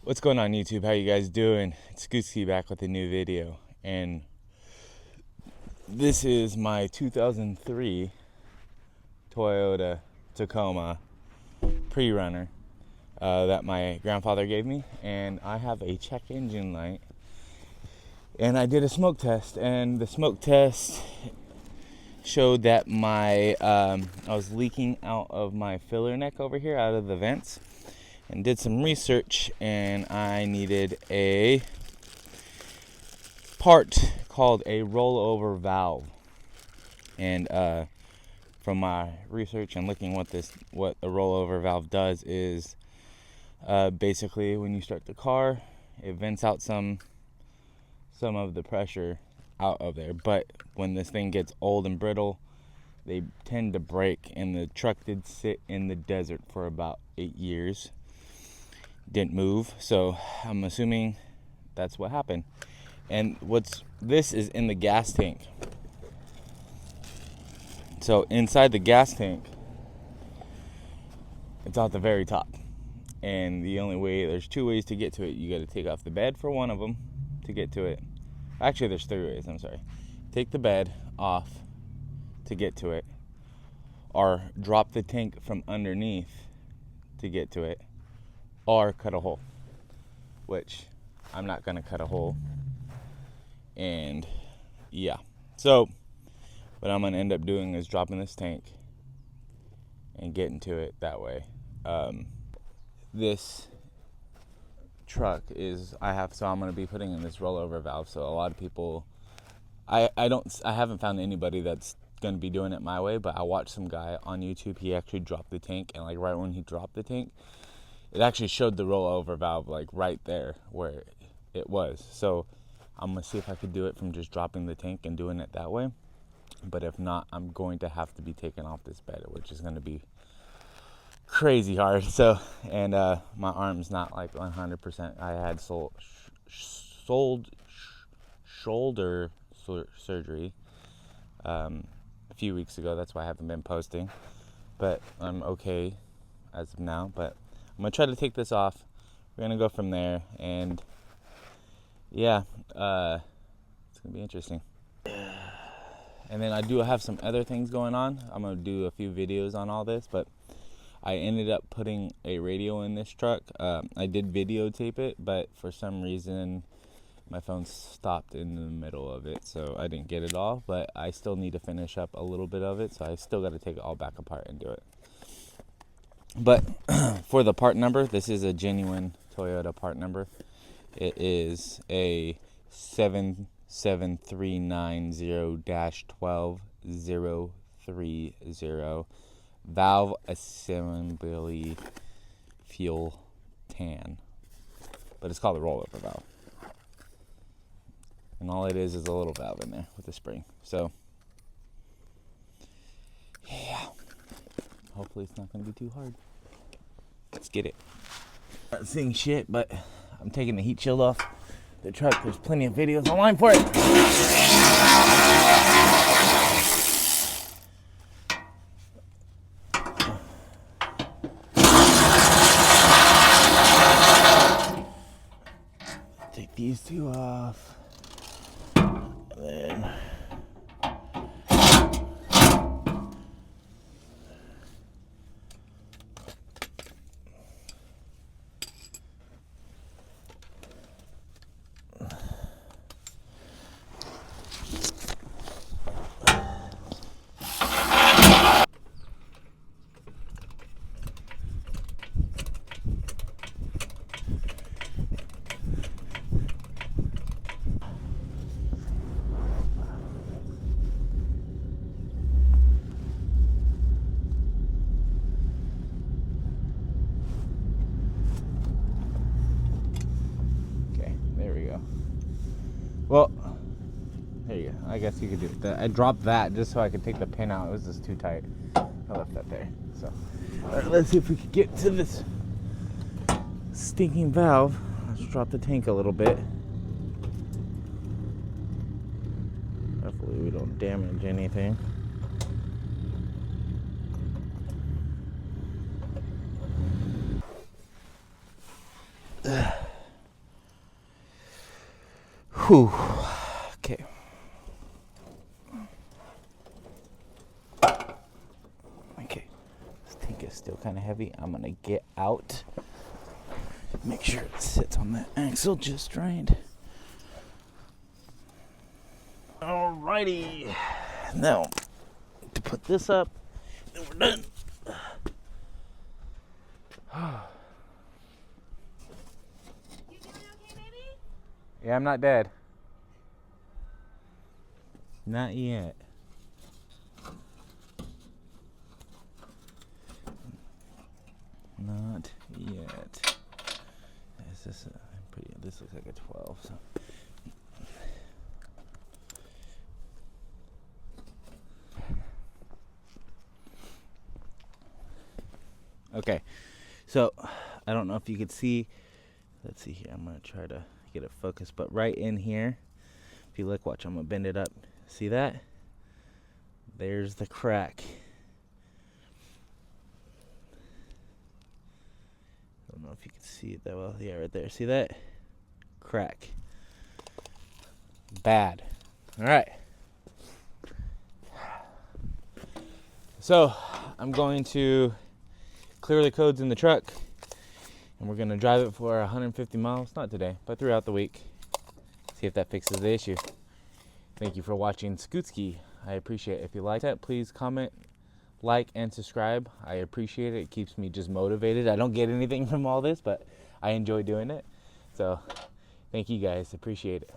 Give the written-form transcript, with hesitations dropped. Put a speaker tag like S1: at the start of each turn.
S1: What's going on YouTube? How you guys doing? It's Gooski back with a new video, and this is my 2003 Toyota Tacoma pre-runner that my grandfather gave me, and I have a check engine light, and I did a smoke test, and the smoke test showed that I was leaking out of my filler neck over here, out of the vents, and did some research, and I needed a part called a rollover valve. And from my research and looking what a rollover valve does is basically when you start the car, it vents out some of the pressure out of there. But when this thing gets old and brittle, they tend to break, and the truck did sit in the desert for about 8 years. Didn't move, so I'm assuming that's what happened. And this is in the gas tank. So inside the gas tank, it's at the very top, and there's 2 ways to get to it. You got to take off the bed for one of them to get to it. Actually, there's 3 ways. I'm sorry. Take the bed off to get to it, or drop the tank from underneath to get to it, or cut a hole, which I'm not going to cut a hole. And yeah, so what I'm going to end up doing is dropping this tank and getting to it that way. This truck I'm going to be putting in this rollover valve. So a lot of people, I haven't found anybody that's going to be doing it my way, but I watched some guy on YouTube. He actually dropped the tank, and like right when he dropped the tank, it actually showed the rollover valve like right there where it was. So I'm going to see if I could do it from just dropping the tank and doing it that way. But if not, I'm going to have to be taking off this bed, which is going to be crazy hard. So, and my arm's not like 100%. I had shoulder surgery a few weeks ago. That's why I haven't been posting. But I'm okay as of now. But I'm going to try to take this off. We're going to go from there. And yeah, it's going to be interesting. And then I do have some other things going on. I'm going to do a few videos on all this, but I ended up putting a radio in this truck. I did videotape it, but for some reason my phone stopped in the middle of it, so I didn't get it all. But I still need to finish up a little bit of it, so I still got to take it all back apart and do it. But for the part number, this is a genuine Toyota part number. It is a 77390-12030 valve assembly fuel tan. But it's called a rollover valve. And all it is a little valve in there with a spring. So, yeah. Hopefully it's not going to be too hard. Let's get it. Not seeing shit, but I'm taking the heat shield off the truck. There's plenty of videos online for it. Take these 2 off. And then well, there you go. I guess you could do it. I dropped that just so I could take the pin out. It was just too tight. I left that there. So, all right, let's see if we could get to this stinking valve. Let's drop the tank a little bit. Hopefully we don't damage anything. Whew. Okay. Okay. This tank is still kind of heavy. I'm gonna get out. Make sure it sits on that axle just right. Alrighty. Now, to put this up, then we're done.
S2: You doing okay, baby?
S1: Yeah, I'm not dead. Not yet. Not yet. Is this pretty? This looks like a 12. So. Okay, so I don't know if you could see. Let's see here. I'm gonna try to get it focused, but right in here, if you look, watch. I'm gonna bend it up. See that? There's the crack. I don't know if you can see it that well. Yeah, right there. See that? Crack. Bad. All right. So I'm going to clear the codes in the truck, and we're going to drive it for 150 miles, not today, but throughout the week. See if that fixes the issue. Thank you for watching Scootski. I appreciate it. If you like that, please comment, like, and subscribe. I appreciate it. It keeps me just motivated. I don't get anything from all this, but I enjoy doing it. So thank you guys. Appreciate it.